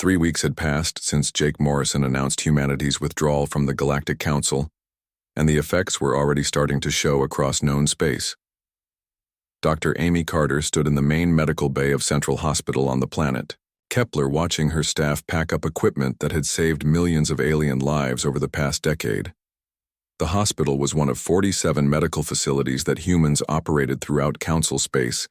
3 weeks had passed since Jake Morrison announced humanity's withdrawal from the Galactic Council, and the effects were already starting to show across known space. Dr. Amy Carter stood in the main medical bay of Central Hospital on the planet, Kepler watching her staff pack up equipment that had saved millions of alien lives over the past decade. The hospital was one of 47 medical facilities that humans operated throughout Council space,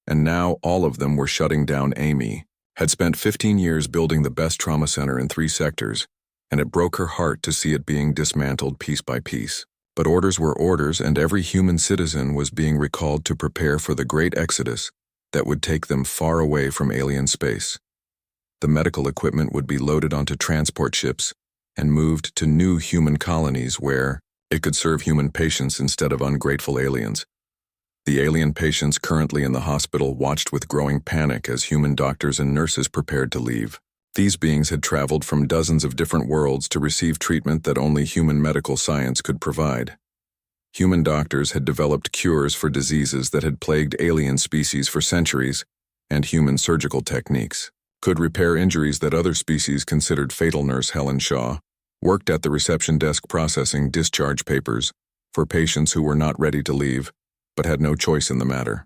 and now all of them were shutting down. Amy had spent 15 years building the best trauma center in 3 sectors, and it broke her heart to see it being dismantled piece by piece. But orders were orders, and every human citizen was being recalled to prepare for the great exodus that would take them far away from alien space. The medical equipment would be loaded onto transport ships and moved to new human colonies where it could serve human patients instead of ungrateful aliens. The alien patients currently in the hospital watched with growing panic as human doctors and nurses prepared to leave. These beings had traveled from dozens of different worlds to receive treatment that only human medical science could provide. Human doctors had developed cures for diseases that had plagued alien species for centuries, and human surgical techniques could repair injuries that other species considered fatal. Nurse Helen Shaw worked at the reception desk processing discharge papers for patients who were not ready to leave, but had no choice in the matter.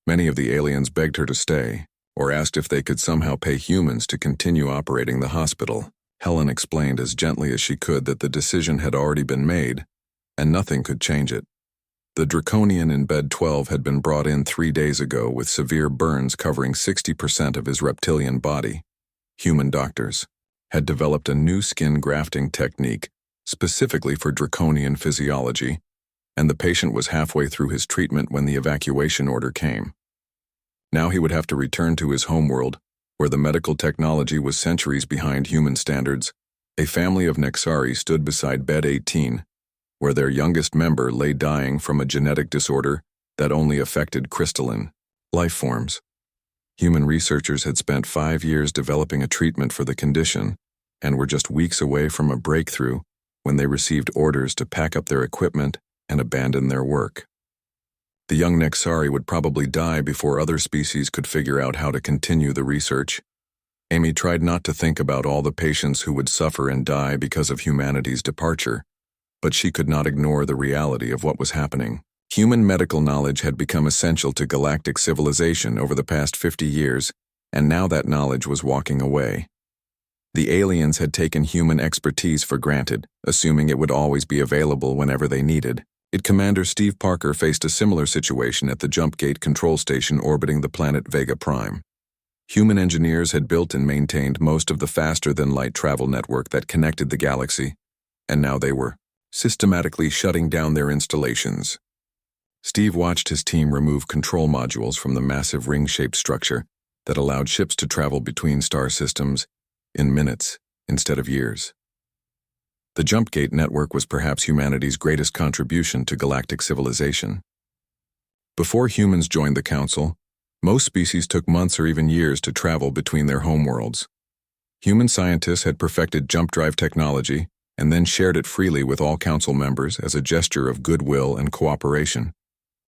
Many of the aliens begged her to stay, or asked if they could somehow pay humans to continue operating the hospital. Helen explained as gently as she could that the decision had already been made, and nothing could change it. The Draconian in bed 12 had been brought in 3 days ago with severe burns covering 60% of his reptilian body. Human doctors had developed a new skin grafting technique specifically for Draconian physiology, and the patient was halfway through his treatment when the evacuation order came. Now he would have to return to his homeworld, where the medical technology was centuries behind human standards. A family of Nexari stood beside bed 18, where their youngest member lay dying from a genetic disorder that only affected crystalline life forms. Human researchers had spent 5 years developing a treatment for the condition, and were just weeks away from a breakthrough when they received orders to pack up their equipment and abandon their work. The young Nexari would probably die before other species could figure out how to continue the research. Amy tried not to think about all the patients who would suffer and die because of humanity's departure, but she could not ignore the reality of what was happening. Human medical knowledge had become essential to galactic civilization over the past 50 years, and now that knowledge was walking away. The aliens had taken human expertise for granted, assuming it would always be available whenever they needed it. Commander Steve Parker faced a similar situation at the jump gate control station orbiting the planet Vega Prime. Human engineers had built and maintained most of the faster-than-light travel network that connected the galaxy, and now they were systematically shutting down their installations. Steve watched his team remove control modules from the massive ring-shaped structure that allowed ships to travel between star systems in minutes instead of years. The jump gate network was perhaps humanity's greatest contribution to galactic civilization. Before humans joined the Council, most species took months or even years to travel between their homeworlds. Human scientists had perfected jump drive technology and then shared it freely with all Council members as a gesture of goodwill and cooperation.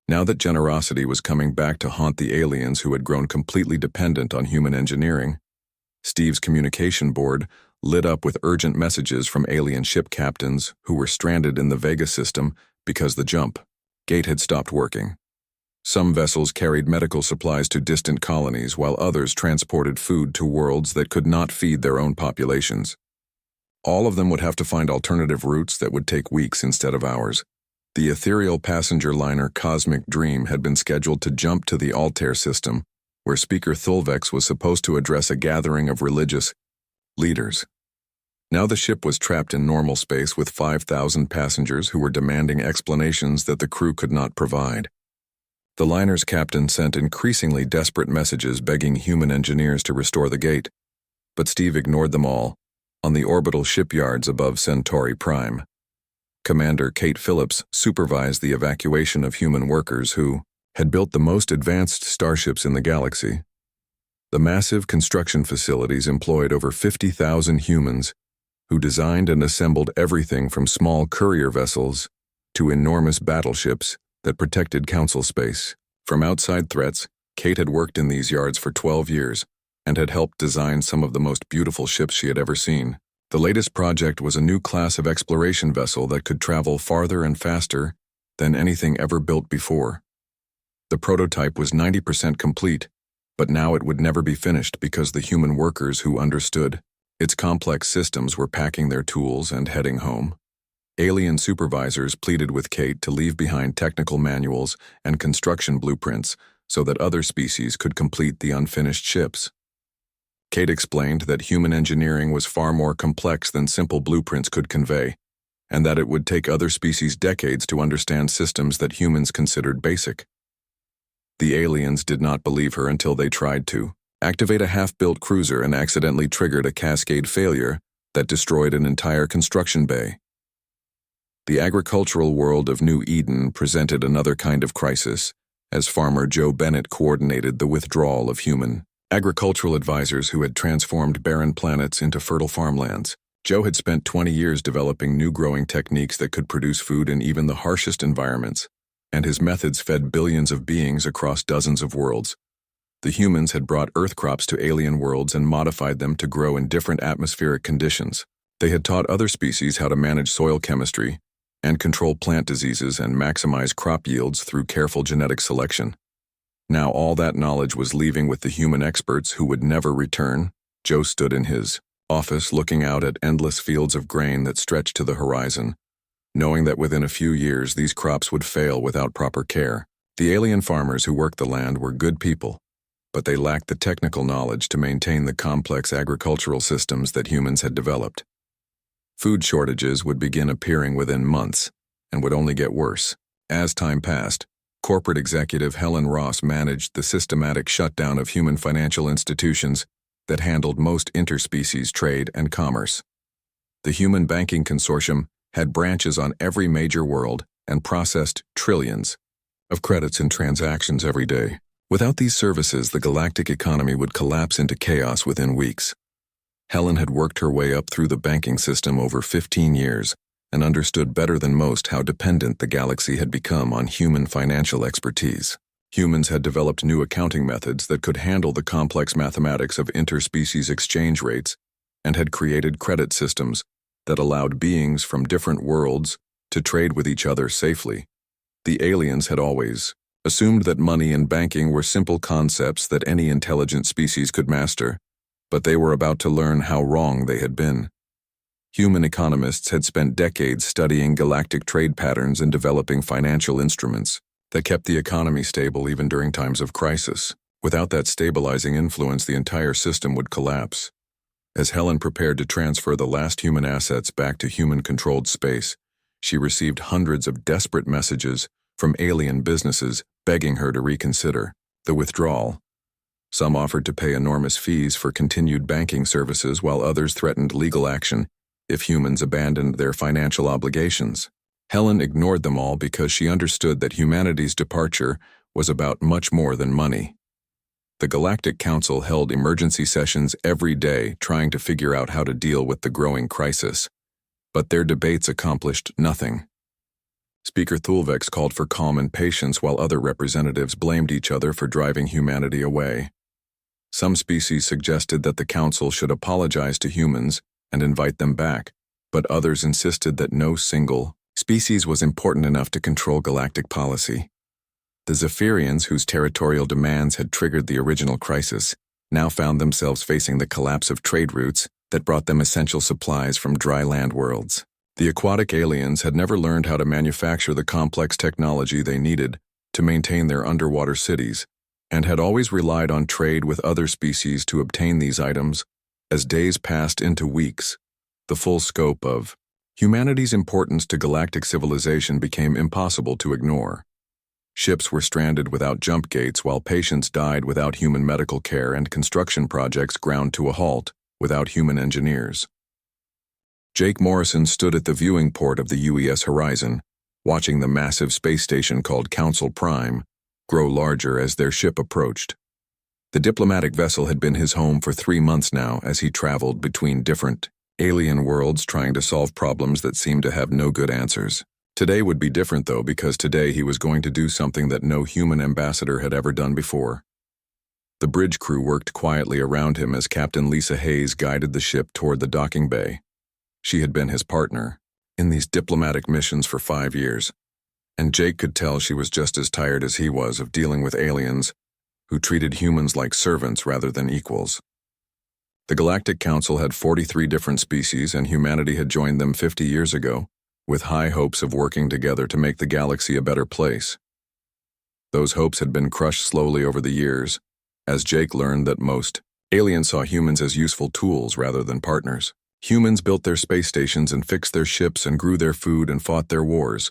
Now that generosity was coming back to haunt the aliens who had grown completely dependent on human engineering, Steve's communication board lit up with urgent messages from alien ship captains who were stranded in the Vega system because the jump gate had stopped working. Some vessels carried medical supplies to distant colonies, while others transported food to worlds that could not feed their own populations. All of them would have to find alternative routes that would take weeks instead of hours. The ethereal passenger liner Cosmic Dream had been scheduled to jump to the Altair system, where Speaker Thulvex was supposed to address a gathering of religious leaders. Now the ship was trapped in normal space with 5,000 passengers who were demanding explanations that the crew could not provide. The liner's captain sent increasingly desperate messages begging human engineers to restore the gate, but Steve ignored them all on the orbital shipyards above Centauri Prime. Commander Kate Phillips supervised the evacuation of human workers who had built the most advanced starships in the galaxy. The massive construction facilities employed over 50,000 humans who designed and assembled everything from small courier vessels to enormous battleships that protected Council space. From outside threats, Kate had worked in these yards for 12 years, and had helped design some of the most beautiful ships she had ever seen. The latest project was a new class of exploration vessel that could travel farther and faster than anything ever built before. The prototype was 90% complete, but now it would never be finished because the human workers who understood its complex systems were packing their tools and heading home. Alien supervisors pleaded with Kate to leave behind technical manuals and construction blueprints so that other species could complete the unfinished ships. Kate explained that human engineering was far more complex than simple blueprints could convey, and that it would take other species decades to understand systems that humans considered basic. The aliens did not believe her until they tried to activate a half-built cruiser and accidentally triggered a cascade failure that destroyed an entire construction bay. The agricultural world of New Eden presented another kind of crisis, as Farmer Joe Bennett coordinated the withdrawal of human agricultural advisors who had transformed barren planets into fertile farmlands. Joe had spent 20 years developing new growing techniques that could produce food in even the harshest environments, and his methods fed billions of beings across dozens of worlds. The humans had brought Earth crops to alien worlds and modified them to grow in different atmospheric conditions. They had taught other species how to manage soil chemistry and control plant diseases and maximize crop yields through careful genetic selection. Now all that knowledge was leaving with the human experts who would never return. Joe stood in his office looking out at endless fields of grain that stretched to the horizon, knowing that within a few years these crops would fail without proper care. The alien farmers who worked the land were good people, but they lacked the technical knowledge to maintain the complex agricultural systems that humans had developed. Food shortages would begin appearing within months and would only get worse. As time passed, corporate executive Helen Ross managed the systematic shutdown of human financial institutions that handled most interspecies trade and commerce. The Human Banking Consortium had branches on every major world and processed trillions of credits and transactions every day. Without these services, the galactic economy would collapse into chaos within weeks. Helen had worked her way up through the banking system over 15 years and understood better than most how dependent the galaxy had become on human financial expertise. Humans had developed new accounting methods that could handle the complex mathematics of interspecies exchange rates and had created credit systems that allowed beings from different worlds to trade with each other safely. The aliens had always assumed that money and banking were simple concepts that any intelligent species could master, but they were about to learn how wrong they had been. Human economists had spent decades studying galactic trade patterns and developing financial instruments that kept the economy stable even during times of crisis. Without that stabilizing influence, the entire system would collapse. As Helen prepared to transfer the last human assets back to human-controlled space, she received hundreds of desperate messages from alien businesses begging her to reconsider the withdrawal. Some offered to pay enormous fees for continued banking services, while others threatened legal action if humans abandoned their financial obligations. Helen ignored them all because she understood that humanity's departure was about much more than money. The Galactic Council held emergency sessions every day trying to figure out how to deal with the growing crisis, but their debates accomplished nothing. Speaker Thulvex called for calm and patience while other representatives blamed each other for driving humanity away. Some species suggested that the Council should apologize to humans and invite them back, but others insisted that no single species was important enough to control galactic policy. The Zephyrians, whose territorial demands had triggered the original crisis, now found themselves facing the collapse of trade routes that brought them essential supplies from dry land worlds. The aquatic aliens had never learned how to manufacture the complex technology they needed to maintain their underwater cities, and had always relied on trade with other species to obtain these items. As days passed into weeks, the full scope of humanity's importance to galactic civilization became impossible to ignore. Ships were stranded without jump gates, while patients died without human medical care, and construction projects ground to a halt without human engineers. Jake Morrison stood at the viewing port of the UES horizon, watching the massive space station called Council Prime grow larger as their ship approached. The diplomatic vessel had been his home for 3 months now as he traveled between different alien worlds trying to solve problems that seemed to have no good answers. Today would be different though, because today he was going to do something that no human ambassador had ever done before. The bridge crew worked quietly around him as Captain Lisa Hayes guided the ship toward the docking bay. She had been his partner in these diplomatic missions for 5 years, and Jake could tell she was just as tired as he was of dealing with aliens who treated humans like servants rather than equals. The Galactic Council had 43 different species, and humanity had joined them 50 years ago, with high hopes of working together to make the galaxy a better place. Those hopes had been crushed slowly over the years, as Jake learned that most aliens saw humans as useful tools rather than partners. Humans built their space stations and fixed their ships and grew their food and fought their wars.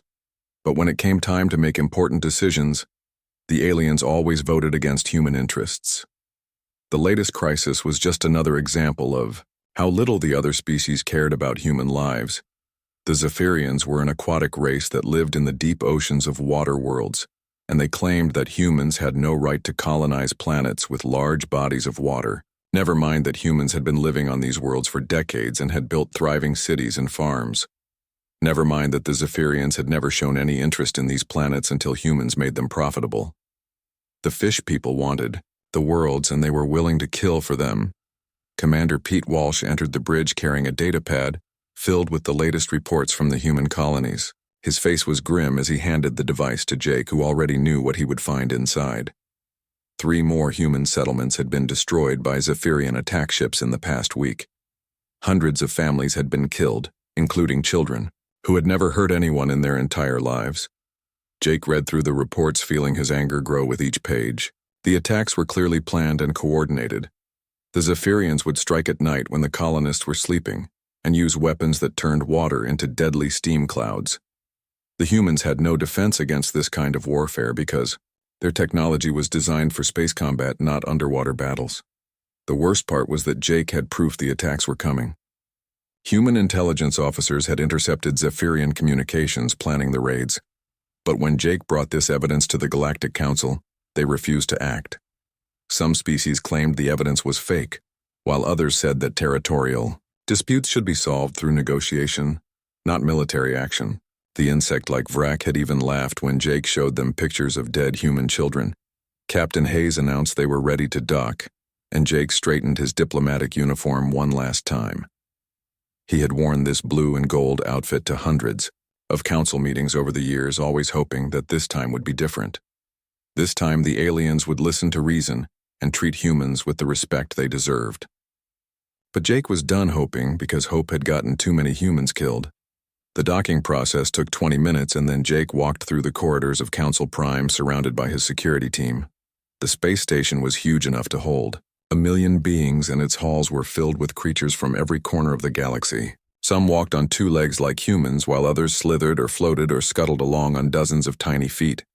But when it came time to make important decisions, the aliens always voted against human interests. The latest crisis was just another example of how little the other species cared about human lives. The Zephyrians were an aquatic race that lived in the deep oceans of water worlds, and they claimed that humans had no right to colonize planets with large bodies of water. Never mind that humans had been living on these worlds for decades and had built thriving cities and farms. Never mind that the Zephyrians had never shown any interest in these planets until humans made them profitable. The fish people wanted the worlds, and they were willing to kill for them. Commander Pete Walsh entered the bridge carrying a datapad filled with the latest reports from the human colonies. His face was grim as he handed the device to Jake, who already knew what he would find inside. 3 more human settlements had been destroyed by Zephyrian attack ships in the past week. Hundreds of families had been killed, including children, who had never hurt anyone in their entire lives. Jake read through the reports, feeling his anger grow with each page. The attacks were clearly planned and coordinated. The Zephyrians would strike at night when the colonists were sleeping, and use weapons that turned water into deadly steam clouds. The humans had no defense against this kind of warfare because their technology was designed for space combat, not underwater battles. The worst part was that Jake had proof the attacks were coming. Human intelligence officers had intercepted Zephyrian communications planning the raids. But when Jake brought this evidence to the Galactic Council, they refused to act. Some species claimed the evidence was fake, while others said that territorial disputes should be solved through negotiation, not military action. The insect-like Vrak had even laughed when Jake showed them pictures of dead human children. Captain Hayes announced they were ready to dock, and Jake straightened his diplomatic uniform one last time. He had worn this blue and gold outfit to hundreds of council meetings over the years, always hoping that this time would be different. This time the aliens would listen to reason and treat humans with the respect they deserved. But Jake was done hoping, because hope had gotten too many humans killed. The docking process took 20 minutes, and then Jake walked through the corridors of Council Prime surrounded by his security team. The space station was huge enough to hold 1 million beings, and its halls were filled with creatures from every corner of the galaxy. Some walked on 2 legs like humans, while others slithered or floated or scuttled along on dozens of tiny feet.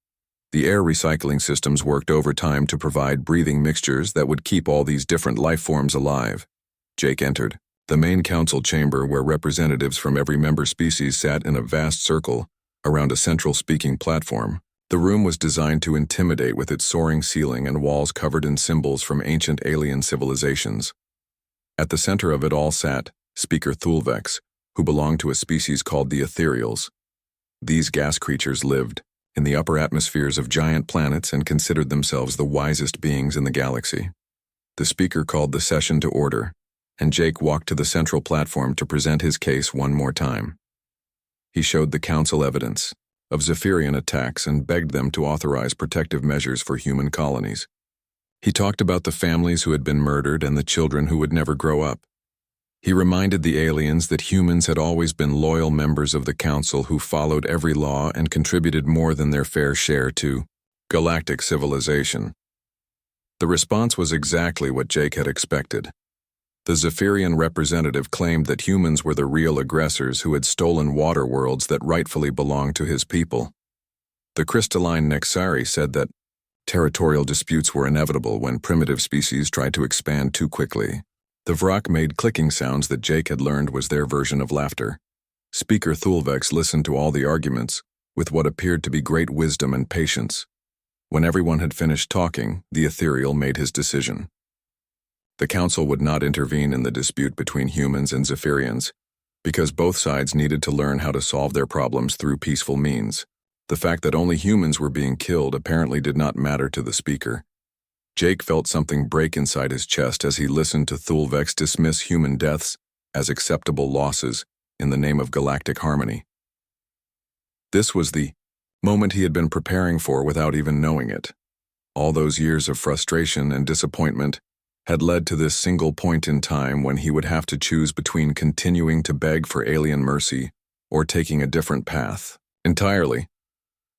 The air recycling systems worked overtime to provide breathing mixtures that would keep all these different life forms alive. Jake entered the main council chamber, where representatives from every member species sat in a vast circle around a central speaking platform. The room was designed to intimidate with its soaring ceiling and walls covered in symbols from ancient alien civilizations. At the center of it all sat Speaker Thulvex, who belonged to a species called the Ethereals. These gas creatures lived in the upper atmospheres of giant planets and considered themselves the wisest beings in the galaxy. The speaker called the session to order, and Jake walked to the central platform to present his case one more time. He showed the council evidence of Zephyrian attacks and begged them to authorize protective measures for human colonies. He talked about the families who had been murdered and the children who would never grow up. He reminded the aliens that humans had always been loyal members of the council who followed every law and contributed more than their fair share to galactic civilization. The response was exactly what Jake had expected. The Zephyrian representative claimed that humans were the real aggressors who had stolen water worlds that rightfully belonged to his people. The crystalline Nexari said that territorial disputes were inevitable when primitive species tried to expand too quickly. The Vrak made clicking sounds that Jake had learned was their version of laughter. Speaker Thulvex listened to all the arguments with what appeared to be great wisdom and patience. When everyone had finished talking, the Ethereal made his decision. The council would not intervene in the dispute between humans and Zephyrians, because both sides needed to learn how to solve their problems through peaceful means. The fact that only humans were being killed apparently did not matter to the speaker. Jake felt something break inside his chest as he listened to Thulvex dismiss human deaths as acceptable losses in the name of galactic harmony. This was the moment he had been preparing for without even knowing it. All those years of frustration and disappointment had led to this single point in time when he would have to choose between continuing to beg for alien mercy or taking a different path entirely.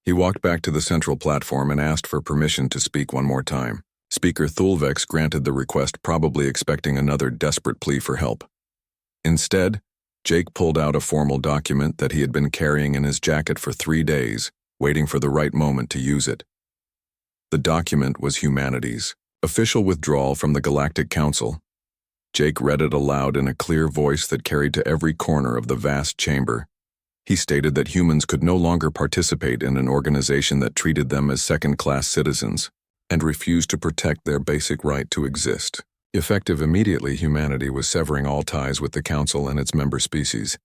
He walked back to the central platform and asked for permission to speak one more time. Speaker Thulvex granted the request, probably expecting another desperate plea for help. Instead, Jake pulled out a formal document that he had been carrying in his jacket for 3 days, waiting for the right moment to use it. The document was humanity's official withdrawal from the Galactic Council. Jake read it aloud in a clear voice that carried to every corner of the vast chamber. He stated that humans could no longer participate in an organization that treated them as second-class citizens and refused to protect their basic right to exist. Effective immediately, humanity was severing all ties with the Council and its member species.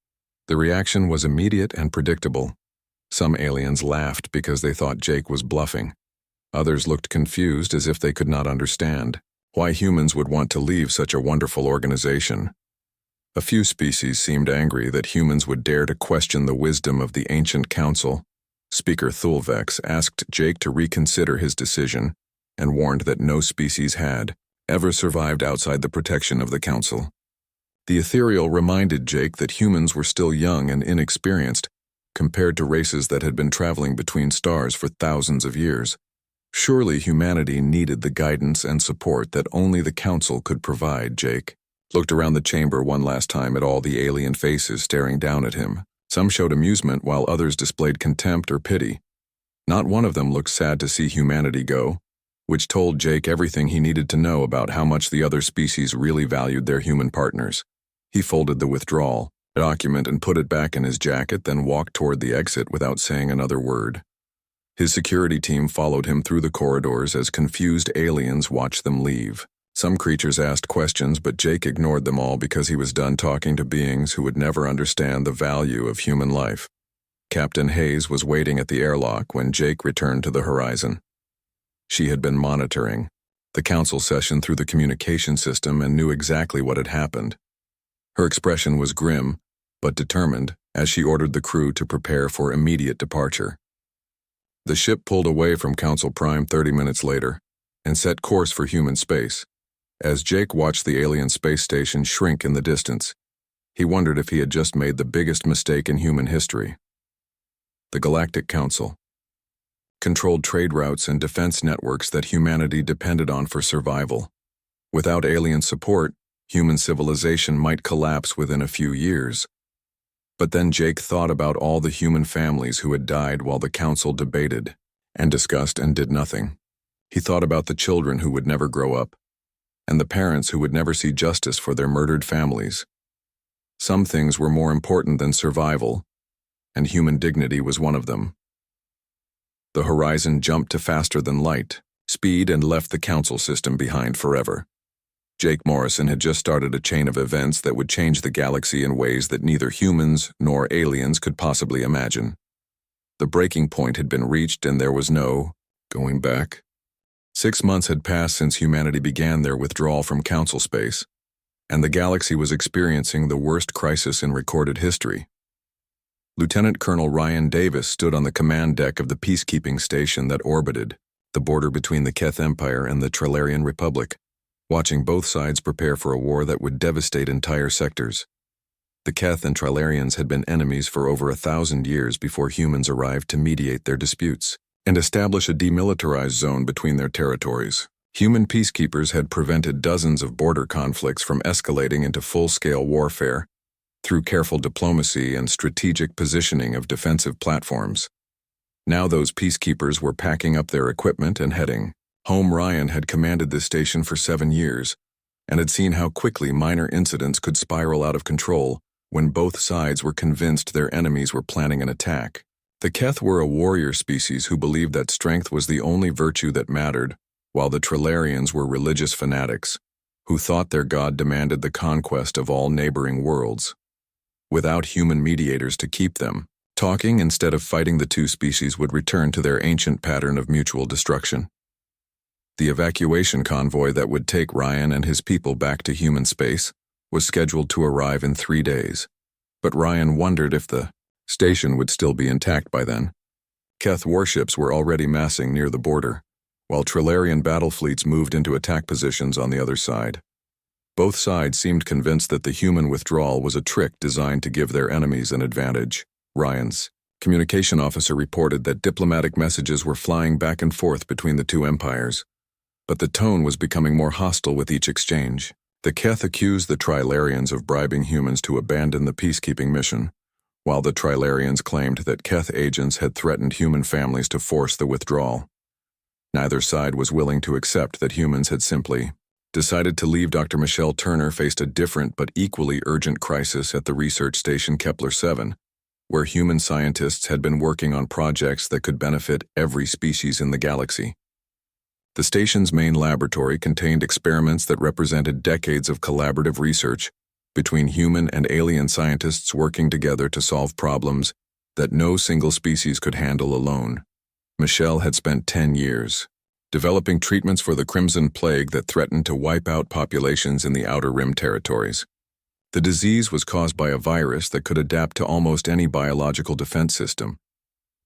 The reaction was immediate and predictable. Some aliens laughed because they thought Jake was bluffing. Others looked confused as if they could not understand why humans would want to leave such a wonderful organization. A few species seemed angry that humans would dare to question the wisdom of the ancient council. Speaker Thulvex asked Jake to reconsider his decision and warned that no species had ever survived outside the protection of the council. The ethereal reminded Jake that humans were still young and inexperienced compared to races that had been traveling between stars for thousands of years. Surely humanity needed the guidance and support that only the council could provide. Jake looked around the chamber one last time at all the alien faces staring down at him. Some showed amusement while others displayed contempt or pity. Not one of them looked sad to see humanity go, which told Jake everything he needed to know about how much the other species really valued their human partners. He folded the withdrawal document and put it back in his jacket, then walked toward the exit without saying another word. His security team followed him through the corridors as confused aliens watched them leave. Some creatures asked questions, but Jake ignored them all because he was done talking to beings who would never understand the value of human life. Captain Hayes was waiting at the airlock when Jake returned to the horizon. She had been monitoring the council session through the communication system and knew exactly what had happened. Her expression was grim, but determined, as she ordered the crew to prepare for immediate departure. The ship pulled away from Council Prime 30 minutes later and set course for human space. As Jake watched the alien space station shrink in the distance, he wondered if he had just made the biggest mistake in human history. The Galactic Council controlled trade routes and defense networks that humanity depended on for survival. Without alien support, human civilization might collapse within a few years. But then Jake thought about all the human families who had died while the council debated and discussed and did nothing. He thought about the children who would never grow up, and the parents who would never see justice for their murdered families. Some things were more important than survival, and human dignity was one of them. The horizon jumped to faster than light speed and left the council system behind forever. Jake Morrison had just started a chain of events that would change the galaxy in ways that neither humans nor aliens could possibly imagine. The breaking point had been reached and there was no going back. 6 months had passed since humanity began their withdrawal from council space, and the galaxy was experiencing the worst crisis in recorded history. Lieutenant Colonel Ryan Davis stood on the command deck of the peacekeeping station that orbited the border between the Keth Empire and the Trellarian Republic, watching both sides prepare for a war that would devastate entire sectors. The Keth and Trellarians had been enemies for over 1,000 years before humans arrived to mediate their disputes and establish a demilitarized zone between their territories. Human peacekeepers had prevented dozens of border conflicts from escalating into full-scale warfare through careful diplomacy and strategic positioning of defensive platforms. Now those peacekeepers were packing up their equipment and heading home. Ryan had commanded this station for 7 years and had seen how quickly minor incidents could spiral out of control when both sides were convinced their enemies were planning an attack. The Keth were a warrior species who believed that strength was the only virtue that mattered, while the Trellarians were religious fanatics who thought their god demanded the conquest of all neighboring worlds. Without human mediators to keep them talking instead of fighting, the two species would return to their ancient pattern of mutual destruction. The evacuation convoy that would take Ryan and his people back to human space was scheduled to arrive in 3 days, but Ryan wondered if the station would still be intact by then. Keth warships were already massing near the border, while Trilarian battle fleets moved into attack positions on the other side. Both sides seemed convinced that the human withdrawal was a trick designed to give their enemies an advantage. Ryan's communication officer reported that diplomatic messages were flying back and forth between the two empires, but the tone was becoming more hostile with each exchange. The Keth accused the Trilarians of bribing humans to abandon the peacekeeping mission, while the Trilarians claimed that Keth agents had threatened human families to force the withdrawal. Neither side was willing to accept that humans had simply decided to leave. Dr. Michelle Turner faced a different but equally urgent crisis at the research station Kepler-7, where human scientists had been working on projects that could benefit every species in the galaxy. The station's main laboratory contained experiments that represented decades of collaborative research between human and alien scientists working together to solve problems that no single species could handle alone. Michelle had spent 10 years developing treatments for the Crimson Plague that threatened to wipe out populations in the Outer Rim territories. The disease was caused by a virus that could adapt to almost any biological defense system.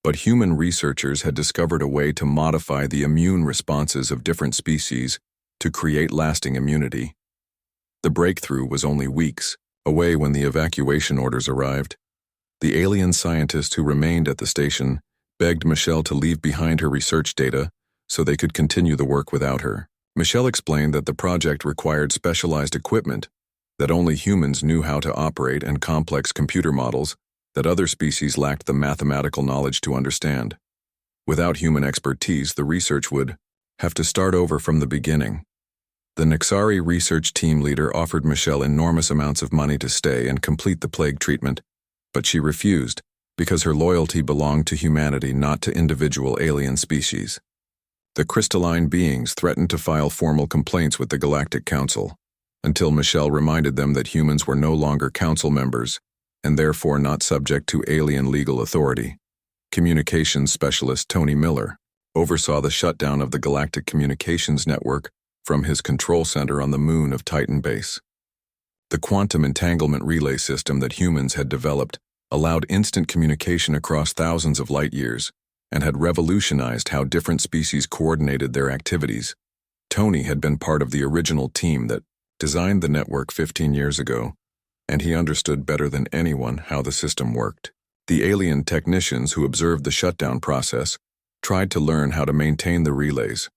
But human researchers had discovered a way to modify the immune responses of different species to create lasting immunity. The breakthrough was only weeks away when the evacuation orders arrived. The alien scientist who remained at the station begged Michelle to leave behind her research data so they could continue the work without her. Michelle explained that the project required specialized equipment that only humans knew how to operate and complex computer models that other species lacked the mathematical knowledge to understand. Without human expertise, the research would have to start over from the beginning. The Nexari research team leader offered Michelle enormous amounts of money to stay and complete the plague treatment, but she refused because her loyalty belonged to humanity, not to individual alien species. The crystalline beings threatened to file formal complaints with the Galactic Council, until Michelle reminded them that humans were no longer council members and therefore not subject to alien legal authority. Communications specialist Tony Miller oversaw the shutdown of the Galactic Communications Network from his control center on the moon of Titan Base. The quantum entanglement relay system that humans had developed allowed instant communication across thousands of light years and had revolutionized how different species coordinated their activities. Tony had been part of the original team that designed the network 15 years ago, and he understood better than anyone how the system worked. The alien technicians who observed the shutdown process tried to learn how to maintain the relays,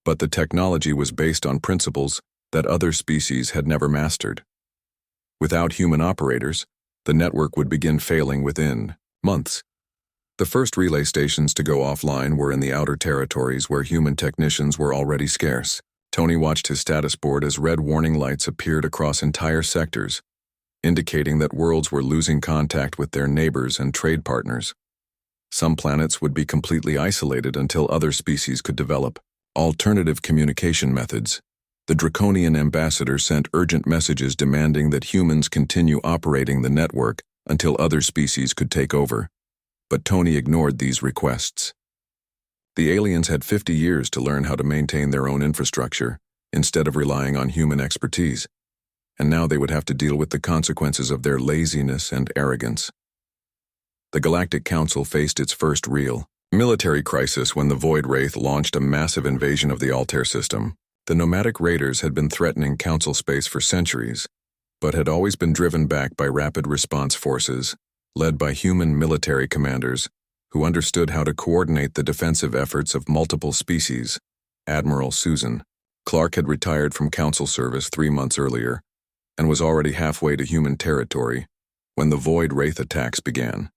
but the technology was based on principles that other species had never mastered. Without human operators, the network would begin failing within months. The first relay stations to go offline were in the outer territories where human technicians were already scarce. Tony watched his status board as red warning lights appeared across entire sectors, indicating that worlds were losing contact with their neighbors and trade partners. Some planets would be completely isolated until other species could develop alternative communication methods. The Draconian ambassador sent urgent messages demanding that humans continue operating the network until other species could take over. But Tony ignored these requests. The aliens had 50 years to learn how to maintain their own infrastructure instead of relying on human expertise, and now they would have to deal with the consequences of their laziness and arrogance. The Galactic Council faced its first real military crisis when the Void Wraith launched a massive invasion of the Altair system. The nomadic raiders had been threatening Council space for centuries, but had always been driven back by rapid response forces, led by human military commanders who understood how to coordinate the defensive efforts of multiple species. Admiral Susan Clark had retired from Council service 3 months earlier and was already halfway to human territory when the Void Wraith attacks began.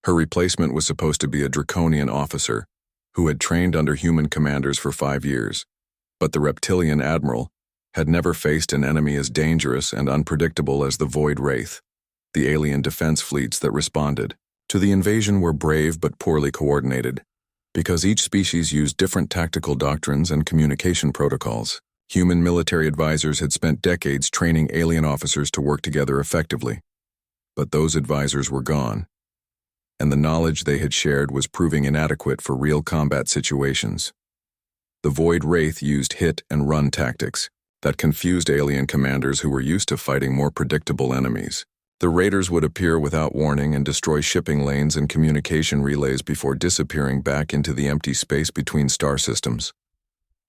Her replacement was supposed to be a Draconian officer who had trained under human commanders for 5 years, but the reptilian admiral had never faced an enemy as dangerous and unpredictable as the Void Wraith. The alien defense fleets that responded to the invasion were brave but poorly coordinated, because each species used different tactical doctrines and communication protocols. Human military advisors had spent decades training alien officers to work together effectively, but those advisors were gone, and the knowledge they had shared was proving inadequate for real combat situations. The Void Wraith used hit-and-run tactics that confused alien commanders who were used to fighting more predictable enemies. The raiders would appear without warning and destroy shipping lanes and communication relays before disappearing back into the empty space between star systems.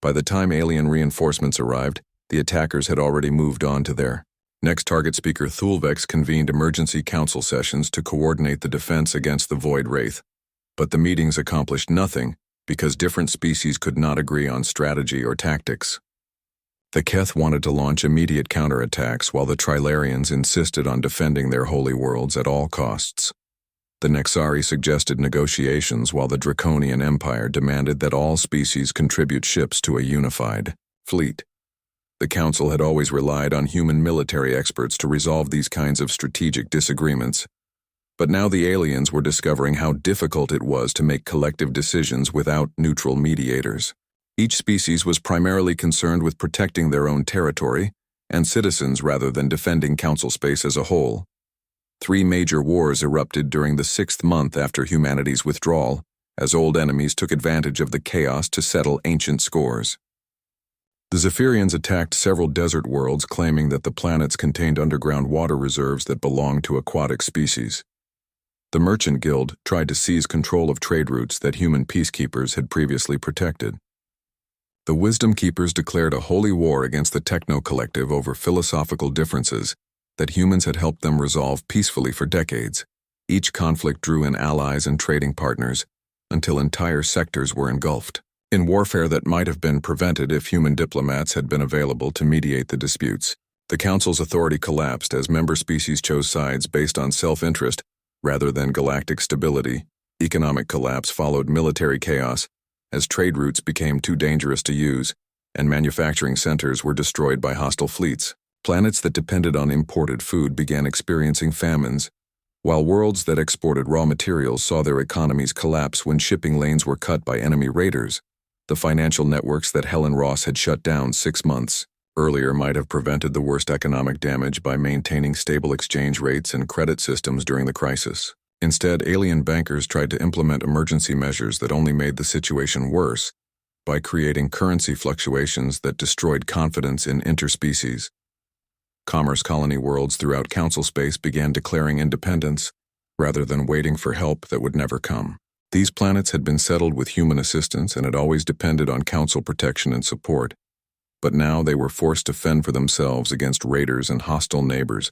By the time alien reinforcements arrived, the attackers had already moved on to their next target. Speaker Thulvex convened emergency council sessions to coordinate the defense against the Void Wraith. But the meetings accomplished nothing because different species could not agree on strategy or tactics. The Keth wanted to launch immediate counterattacks while the Trilarians insisted on defending their holy worlds at all costs. The Nexari suggested negotiations while the Draconian Empire demanded that all species contribute ships to a unified fleet. The Council had always relied on human military experts to resolve these kinds of strategic disagreements, but now the aliens were discovering how difficult it was to make collective decisions without neutral mediators. Each species was primarily concerned with protecting their own territory and citizens rather than defending Council space as a whole. 3 major wars erupted during the 6th month after humanity's withdrawal, as old enemies took advantage of the chaos to settle ancient scores. The Zephyrians attacked several desert worlds, claiming that the planets contained underground water reserves that belonged to aquatic species. The Merchant Guild tried to seize control of trade routes that human peacekeepers had previously protected. The Wisdom Keepers declared a holy war against the Techno Collective over philosophical differences that humans had helped them resolve peacefully for decades. Each conflict drew in allies and trading partners until entire sectors were engulfed in warfare that might have been prevented if human diplomats had been available to mediate the disputes. The Council's authority collapsed as member species chose sides based on self-interest rather than galactic stability. Economic collapse followed military chaos as trade routes became too dangerous to use, and manufacturing centers were destroyed by hostile fleets. Planets that depended on imported food began experiencing famines, while worlds that exported raw materials saw their economies collapse when shipping lanes were cut by enemy raiders. The financial networks that Helen Ross had shut down 6 months earlier might have prevented the worst economic damage by maintaining stable exchange rates and credit systems during the crisis. Instead, alien bankers tried to implement emergency measures that only made the situation worse by creating currency fluctuations that destroyed confidence in interspecies. Commerce colony worlds throughout Council space began declaring independence rather than waiting for help that would never come. These planets had been settled with human assistance and had always depended on Council protection and support, but now they were forced to fend for themselves against raiders and hostile neighbors.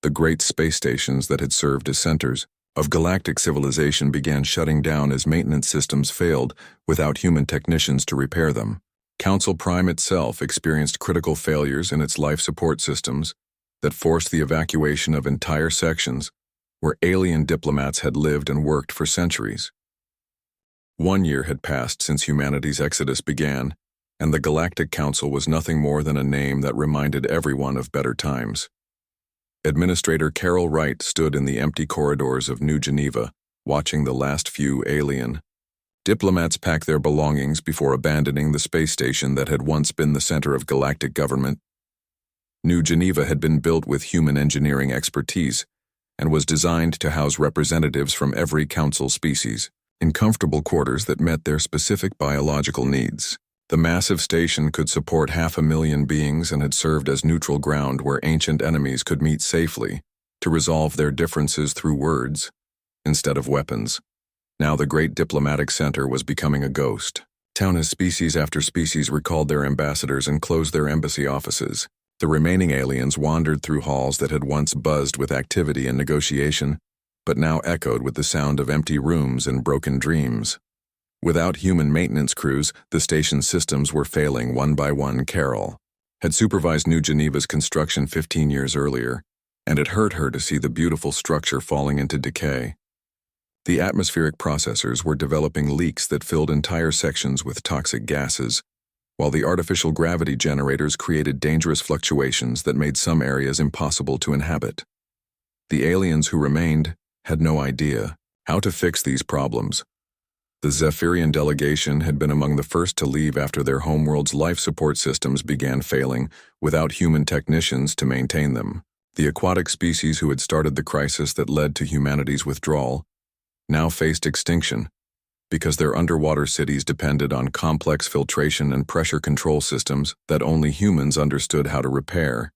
The great space stations that had served as centers of galactic civilization began shutting down as maintenance systems failed without human technicians to repair them. Council Prime itself experienced critical failures in its life support systems that forced the evacuation of entire sections where alien diplomats had lived and worked for centuries. 1 year had passed since humanity's exodus began, and the Galactic Council was nothing more than a name that reminded everyone of better times. Administrator Carol Wright stood in the empty corridors of New Geneva, watching the last few alien diplomats pack their belongings before abandoning the space station that had once been the center of galactic government. New Geneva had been built with human engineering expertise and was designed to house representatives from every council species in comfortable quarters that met their specific biological needs. The massive station could support 500,000 beings and had served as neutral ground where ancient enemies could meet safely to resolve their differences through words instead of weapons. Now the great diplomatic center was becoming a ghost town as species after species recalled their ambassadors and closed their embassy offices. The remaining aliens wandered through halls that had once buzzed with activity and negotiation, but now echoed with the sound of empty rooms and broken dreams. Without human maintenance crews, the station's systems were failing one by one. Carol had supervised New Geneva's construction 15 years earlier, and it hurt her to see the beautiful structure falling into decay. The atmospheric processors were developing leaks that filled entire sections with toxic gases, while the artificial gravity generators created dangerous fluctuations that made some areas impossible to inhabit. The aliens who remained had no idea how to fix these problems. The Zephyrian delegation had been among the first to leave after their homeworld's life support systems began failing without human technicians to maintain them. The aquatic species who had started the crisis that led to humanity's withdrawal now faced extinction, because their underwater cities depended on complex filtration and pressure control systems that only humans understood how to repair.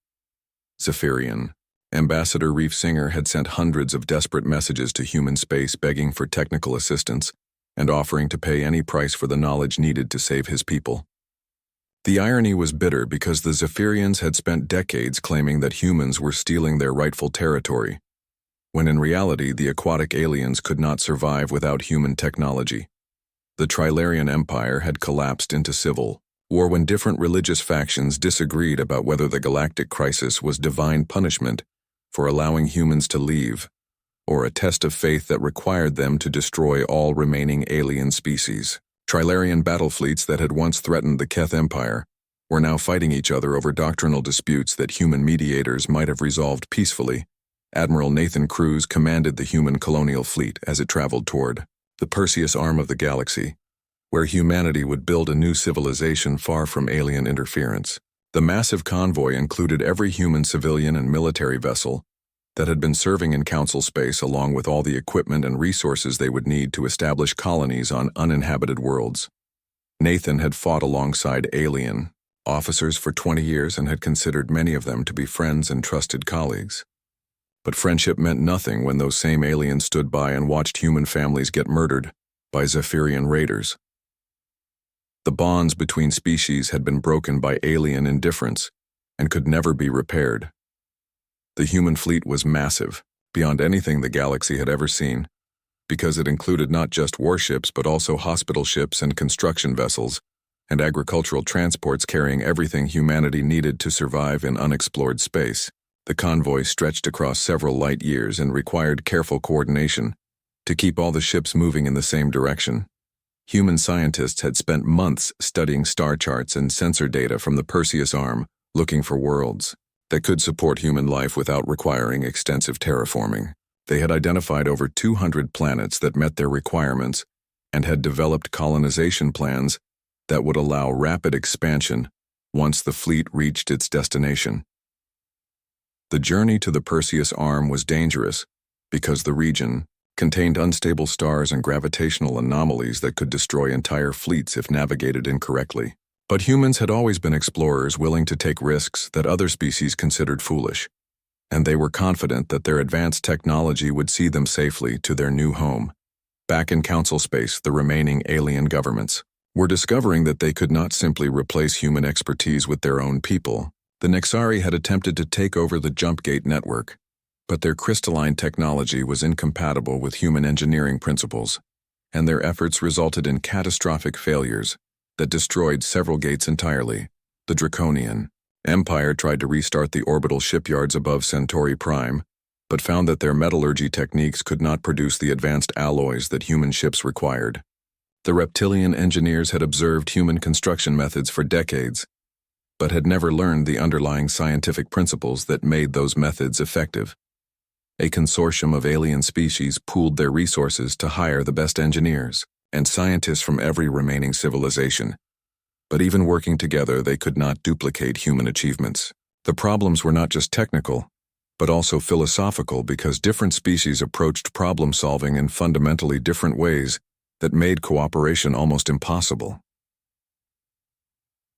Zephyrian. Ambassador Reef Singer had sent hundreds of desperate messages to human space begging for technical assistance and offering to pay any price for the knowledge needed to save his people. The irony was bitter because the Zephyrians had spent decades claiming that humans were stealing their rightful territory, when in reality the aquatic aliens could not survive without human technology. The Trilarian Empire had collapsed into civil war when different religious factions disagreed about whether the galactic crisis was divine punishment for allowing humans to leave, or a test of faith that required them to destroy all remaining alien species. Trilarian battle fleets that had once threatened the Keth Empire were now fighting each other over doctrinal disputes that human mediators might have resolved peacefully. Admiral Nathan Cruz commanded the human colonial fleet as it traveled toward the Perseus arm of the galaxy, where humanity would build a new civilization far from alien interference. The massive convoy included every human civilian and military vessel that had been serving in Council space, along with all the equipment and resources they would need to establish colonies on uninhabited worlds. Nathan had fought alongside alien officers for 20 years and had considered many of them to be friends and trusted colleagues. But friendship meant nothing when those same aliens stood by and watched human families get murdered by Zephyrian raiders. The bonds between species had been broken by alien indifference and could never be repaired. The human fleet was massive, beyond anything the galaxy had ever seen, because it included not just warships but also hospital ships and construction vessels, and agricultural transports carrying everything humanity needed to survive in unexplored space. The convoy stretched across several light years and required careful coordination to keep all the ships moving in the same direction. Human scientists had spent months studying star charts and sensor data from the Perseus arm, looking for worlds that could support human life without requiring extensive terraforming. They had identified over 200 planets that met their requirements and had developed colonization plans that would allow rapid expansion once the fleet reached its destination. The journey to the Perseus arm was dangerous because the region contained unstable stars and gravitational anomalies that could destroy entire fleets if navigated incorrectly. But humans had always been explorers willing to take risks that other species considered foolish, and they were confident that their advanced technology would see them safely to their new home. Back in Council space, the remaining alien governments were discovering that they could not simply replace human expertise with their own people. The Nexari had attempted to take over the Jumpgate network, but their crystalline technology was incompatible with human engineering principles, and their efforts resulted in catastrophic failures that destroyed several gates entirely. The Draconian Empire tried to restart the orbital shipyards above Centauri Prime, but found that their metallurgy techniques could not produce the advanced alloys that human ships required. The Reptilian engineers had observed human construction methods for decades, but had never learned the underlying scientific principles that made those methods effective. A consortium of alien species pooled their resources to hire the best engineers and scientists from every remaining civilization. But even working together, they could not duplicate human achievements. The problems were not just technical, but also philosophical, because different species approached problem solving in fundamentally different ways that made cooperation almost impossible.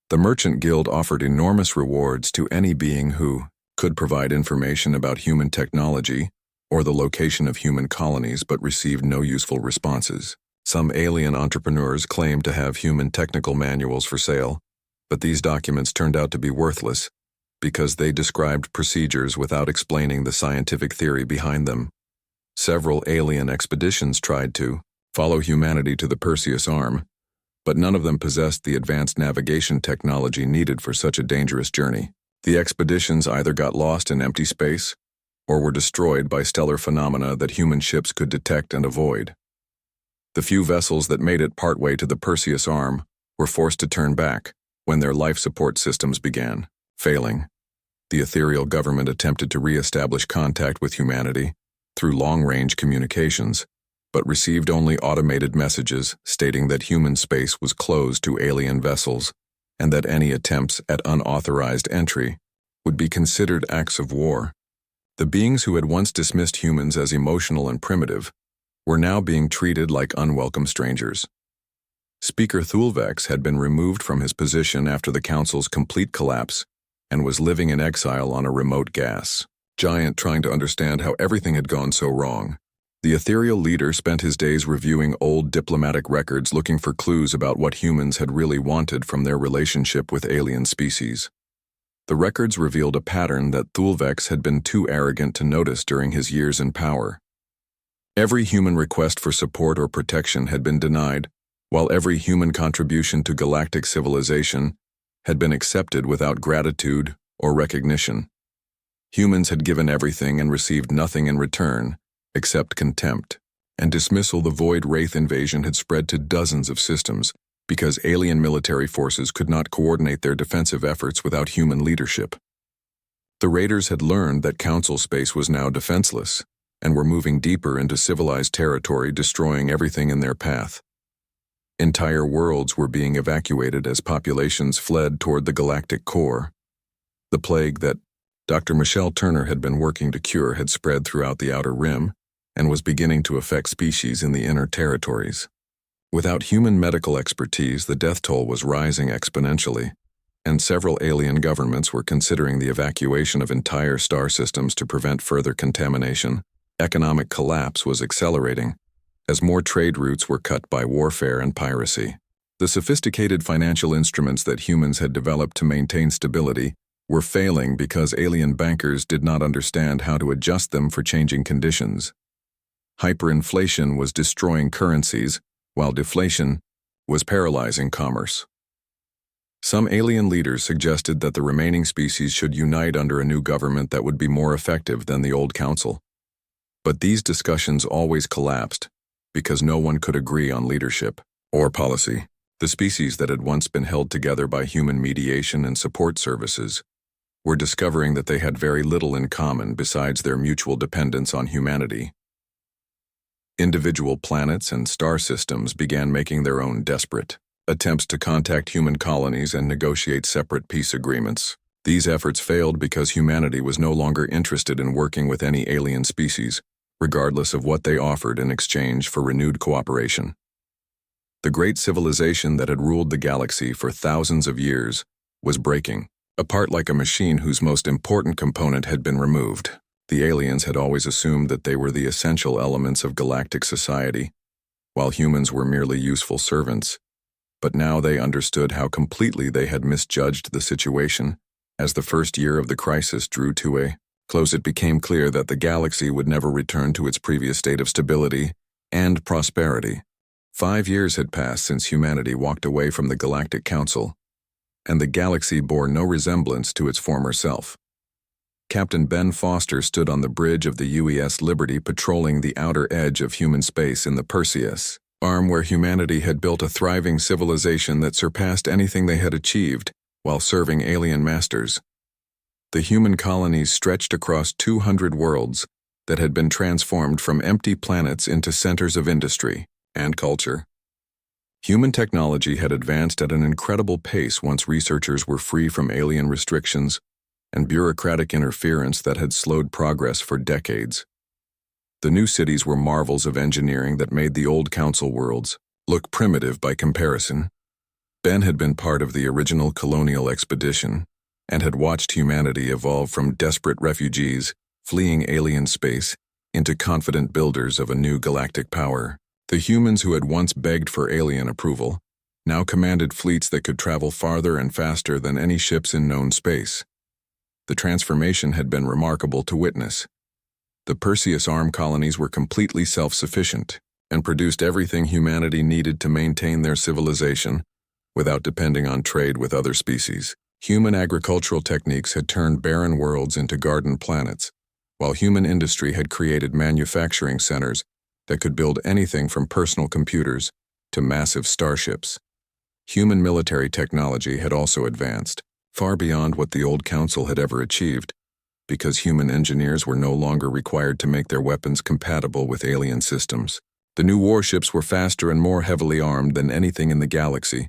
The Merchant Guild offered enormous rewards to any being who could provide information about human technology or the location of human colonies, but received no useful responses. Some alien entrepreneurs claimed to have human technical manuals for sale, but these documents turned out to be worthless because they described procedures without explaining the scientific theory behind them. Several alien expeditions tried to follow humanity to the Perseus arm, but none of them possessed the advanced navigation technology needed for such a dangerous journey. The expeditions either got lost in empty space or were destroyed by stellar phenomena that human ships could detect and avoid. The few vessels that made it partway to the Perseus arm were forced to turn back when their life support systems began failing. The ethereal government attempted to re-establish contact with humanity through long-range communications, but received only automated messages stating that human space was closed to alien vessels and that any attempts at unauthorized entry would be considered acts of war. The beings who had once dismissed humans as emotional and primitive were now being treated like unwelcome strangers. Speaker Thulvex had been removed from his position after the council's complete collapse and was living in exile on a remote gas giant, trying to understand how everything had gone so wrong. The ethereal leader spent his days reviewing old diplomatic records, looking for clues about what humans had really wanted from their relationship with alien species. The records revealed a pattern that Thulvex had been too arrogant to notice during his years in power. Every human request for support or protection had been denied, while every human contribution to galactic civilization had been accepted without gratitude or recognition. Humans had given everything and received nothing in return, except contempt and dismissal. The Void Wraith invasion had spread to dozens of systems because alien military forces could not coordinate their defensive efforts without human leadership. The raiders had learned that Council space was now defenseless and were moving deeper into civilized territory, destroying everything in their path. Entire worlds were being evacuated as populations fled toward the galactic core. The plague that Dr. Michelle Turner had been working to cure had spread throughout the outer rim and was beginning to affect species in the inner territories. Without human medical expertise, the death toll was rising exponentially, and several alien governments were considering the evacuation of entire star systems to prevent further contamination. Economic collapse was accelerating as more trade routes were cut by warfare and piracy. The sophisticated financial instruments that humans had developed to maintain stability were failing because alien bankers did not understand how to adjust them for changing conditions. Hyperinflation was destroying currencies, while deflation was paralyzing commerce. Some alien leaders suggested that the remaining species should unite under a new government that would be more effective than the old council. But these discussions always collapsed because no one could agree on leadership or policy. The species that had once been held together by human mediation and support services were discovering that they had very little in common besides their mutual dependence on humanity. Individual planets and star systems began making their own desperate attempts to contact human colonies and negotiate separate peace agreements. These efforts failed because humanity was no longer interested in working with any alien species, regardless of what they offered in exchange for renewed cooperation. The great civilization that had ruled the galaxy for thousands of years was breaking apart like a machine whose most important component had been removed. The aliens had always assumed that they were the essential elements of galactic society, while humans were merely useful servants. But now they understood how completely they had misjudged the situation. As the first year of the crisis drew to a close, it became clear that the galaxy would never return to its previous state of stability and prosperity. 5 years had passed since humanity walked away from the Galactic Council, and the galaxy bore no resemblance to its former self. Captain Ben Foster stood on the bridge of the UES Liberty, patrolling the outer edge of human space in the Perseus arm, where humanity had built a thriving civilization that surpassed anything they had achieved while serving alien masters. The human colonies stretched across 200 worlds that had been transformed from empty planets into centers of industry and culture. Human technology had advanced at an incredible pace once researchers were free from alien restrictions and bureaucratic interference that had slowed progress for decades. The new cities were marvels of engineering that made the old council worlds look primitive by comparison. Ben had been part of the original colonial expedition and had watched humanity evolve from desperate refugees fleeing alien space into confident builders of a new galactic power. The humans who had once begged for alien approval now commanded fleets that could travel farther and faster than any ships in known space. The transformation had been remarkable to witness. The Perseus arm colonies were completely self-sufficient and produced everything humanity needed to maintain their civilization without depending on trade with other species. Human agricultural techniques had turned barren worlds into garden planets, while human industry had created manufacturing centers that could build anything from personal computers to massive starships. Human military technology had also advanced, far beyond what the old council had ever achieved, because human engineers were no longer required to make their weapons compatible with alien systems. The new warships were faster and more heavily armed than anything in the galaxy,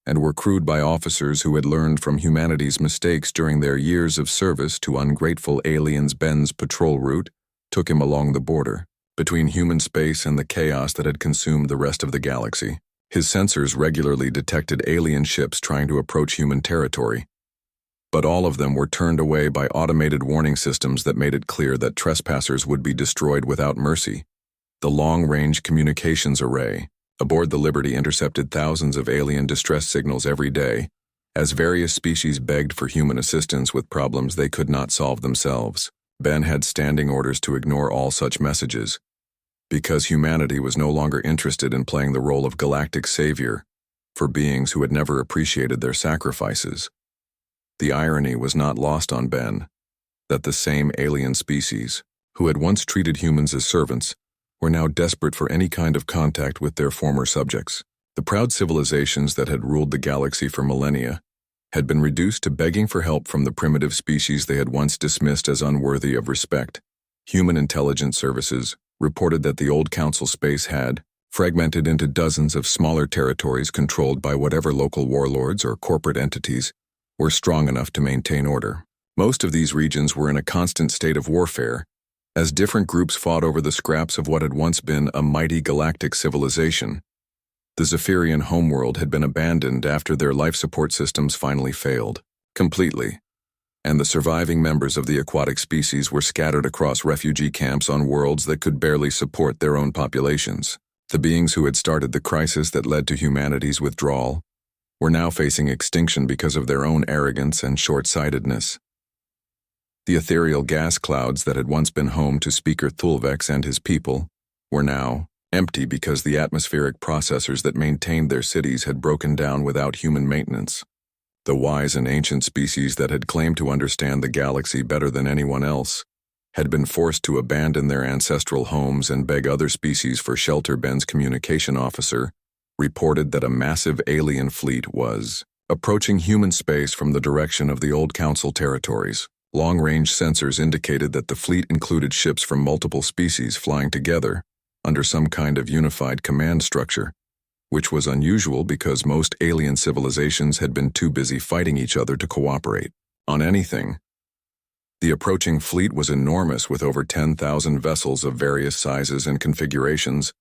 and were crewed by officers who had learned from humanity's mistakes during their years of service to ungrateful aliens. Ben's patrol route took him along the border between human space and the chaos that had consumed the rest of the galaxy. His sensors regularly detected alien ships trying to approach human territory, but all of them were turned away by automated warning systems that made it clear that trespassers would be destroyed without mercy. The long-range communications array aboard the Liberty intercepted thousands of alien distress signals every day, as various species begged for human assistance with problems they could not solve themselves. Ben had standing orders to ignore all such messages, because humanity was no longer interested in playing the role of galactic savior for beings who had never appreciated their sacrifices. The irony was not lost on Ben that the same alien species, who had once treated humans as servants, were now desperate for any kind of contact with their former subjects. The proud civilizations that had ruled the galaxy for millennia had been reduced to begging for help from the primitive species they had once dismissed as unworthy of respect. Human intelligence services reported that the old council space had fragmented into dozens of smaller territories controlled by whatever local warlords or corporate entities were strong enough to maintain order. Most of these regions were in a constant state of warfare, as different groups fought over the scraps of what had once been a mighty galactic civilization. The Zephyrian homeworld had been abandoned after their life support systems finally failed completely, and the surviving members of the aquatic species were scattered across refugee camps on worlds that could barely support their own populations. The beings who had started the crisis that led to humanity's withdrawal were now facing extinction because of their own arrogance and short-sightedness. The ethereal gas clouds that had once been home to Speaker Thulvex and his people were now empty because the atmospheric processors that maintained their cities had broken down without human maintenance. The wise and ancient species that had claimed to understand the galaxy better than anyone else had been forced to abandon their ancestral homes and beg other species for shelter. Ben's communication officer reported that a massive alien fleet was approaching human space from the direction of the old council territories. Long-range sensors indicated that the fleet included ships from multiple species flying together under some kind of unified command structure, which was unusual because most alien civilizations had been too busy fighting each other to cooperate on anything. The approaching fleet was enormous, with over 10,000 vessels of various sizes and configurations,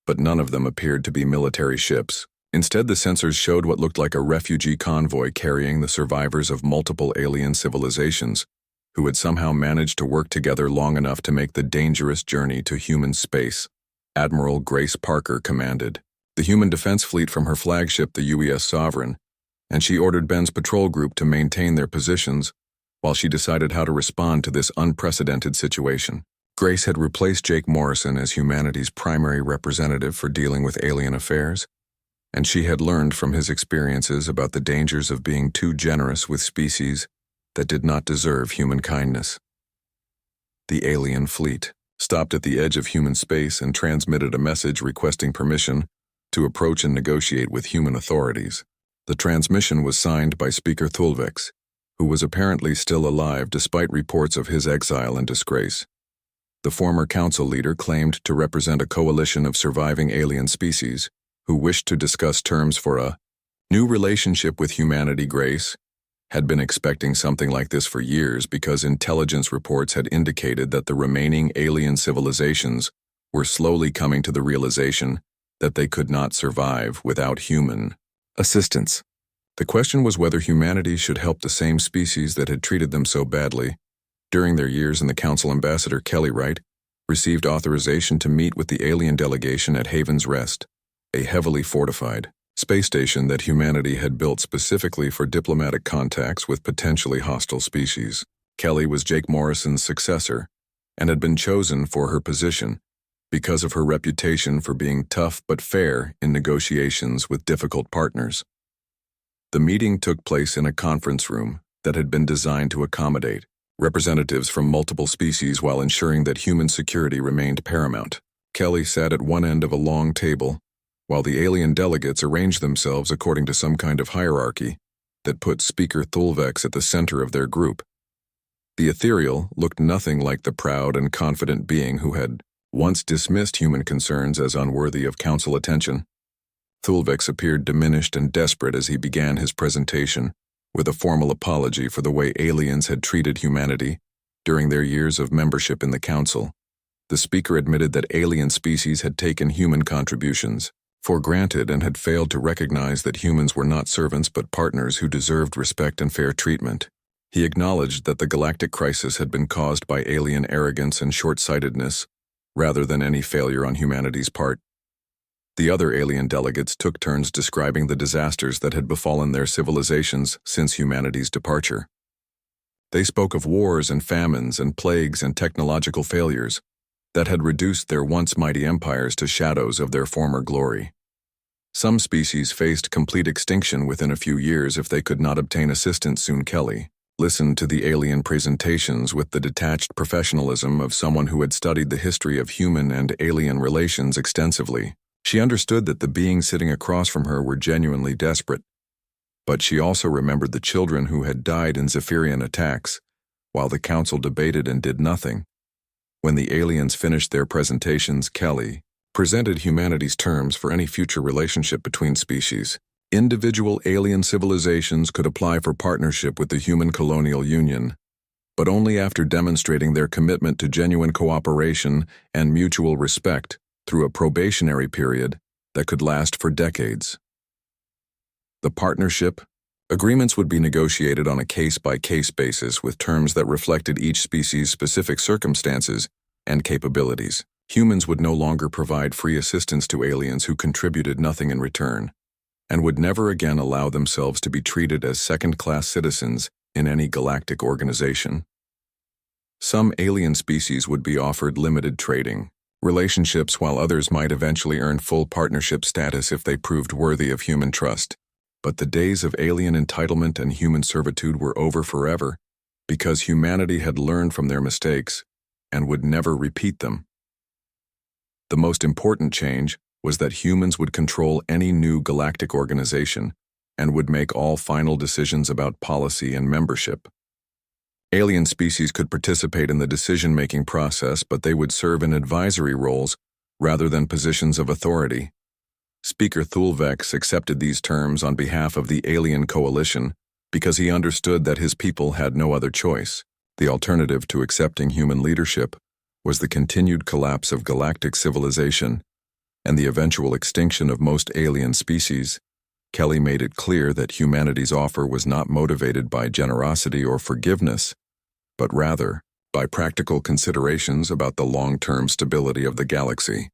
but none of them appeared to be military ships. Instead, the sensors showed what looked like a refugee convoy carrying the survivors of multiple alien civilizations, who had somehow managed to work together long enough to make the dangerous journey to human space. Admiral Grace Parker commanded the human defense fleet from her flagship, the UES Sovereign, and she ordered Ben's patrol group to maintain their positions while she decided how to respond to this unprecedented situation. Grace had replaced Jake Morrison as humanity's primary representative for dealing with alien affairs, and she had learned from his experiences about the dangers of being too generous with species that did not deserve human kindness. The alien fleet stopped at the edge of human space and transmitted a message requesting permission to approach and negotiate with human authorities. The transmission was signed by Speaker Thulvex, who was apparently still alive despite reports of his exile and disgrace. The former council leader claimed to represent a coalition of surviving alien species who wished to discuss terms for a new relationship with humanity. Grace had been expecting something like this for years because intelligence reports had indicated that the remaining alien civilizations were slowly coming to the realization that they could not survive without human assistance. The question was whether humanity should help the same species that had treated them so badly. During their years in the council, Ambassador Kelly Wright received authorization to meet with the alien delegation at Haven's Rest, a heavily fortified space station that humanity had built specifically for diplomatic contacts with potentially hostile species. Kelly was Jake Morrison's successor and had been chosen for her position because of her reputation for being tough but fair in negotiations with difficult partners. The meeting took place in a conference room that had been designed to accommodate representatives from multiple species while ensuring that human security remained paramount. Kelly sat at one end of a long table, while the alien delegates arranged themselves according to some kind of hierarchy that put Speaker Thulvex at the center of their group. The ethereal looked nothing like the proud and confident being who had once dismissed human concerns as unworthy of council attention. Thulvex appeared diminished and desperate as he began his presentation with a formal apology for the way aliens had treated humanity during their years of membership in the council. The speaker admitted that alien species had taken human contributions for granted and had failed to recognize that humans were not servants but partners who deserved respect and fair treatment. He acknowledged that the galactic crisis had been caused by alien arrogance and short-sightedness, rather than any failure on humanity's part. The other alien delegates took turns describing the disasters that had befallen their civilizations since humanity's departure. They spoke of wars and famines and plagues and technological failures that had reduced their once mighty empires to shadows of their former glory. Some species faced complete extinction within a few years if they could not obtain assistance soon. Kelly listened to the alien presentations with the detached professionalism of someone who had studied the history of human and alien relations extensively. She understood that the beings sitting across from her were genuinely desperate, but she also remembered the children who had died in Zephyrian attacks, while the council debated and did nothing. When the aliens finished their presentations, Kelly presented humanity's terms for any future relationship between species. Individual alien civilizations could apply for partnership with the Human Colonial Union, but only after demonstrating their commitment to genuine cooperation and mutual respect through a probationary period that could last for decades. The partnership agreements would be negotiated on a case-by-case basis with terms that reflected each species' specific circumstances and capabilities. Humans would no longer provide free assistance to aliens who contributed nothing in return, and would never again allow themselves to be treated as second-class citizens in any galactic organization. Some alien species would be offered limited trading relationships, while others might eventually earn full partnership status if they proved worthy of human trust. But the days of alien entitlement and human servitude were over forever, because humanity had learned from their mistakes and would never repeat them. The most important change was that humans would control any new galactic organization and would make all final decisions about policy and membership. Alien species could participate in the decision-making process, but they would serve in advisory roles rather than positions of authority. Speaker Thulvex accepted these terms on behalf of the alien coalition because he understood that his people had no other choice. The alternative to accepting human leadership was the continued collapse of galactic civilization and the eventual extinction of most alien species. Kelly made it clear that humanity's offer was not motivated by generosity or forgiveness, but rather by practical considerations about the long-term stability of the galaxy.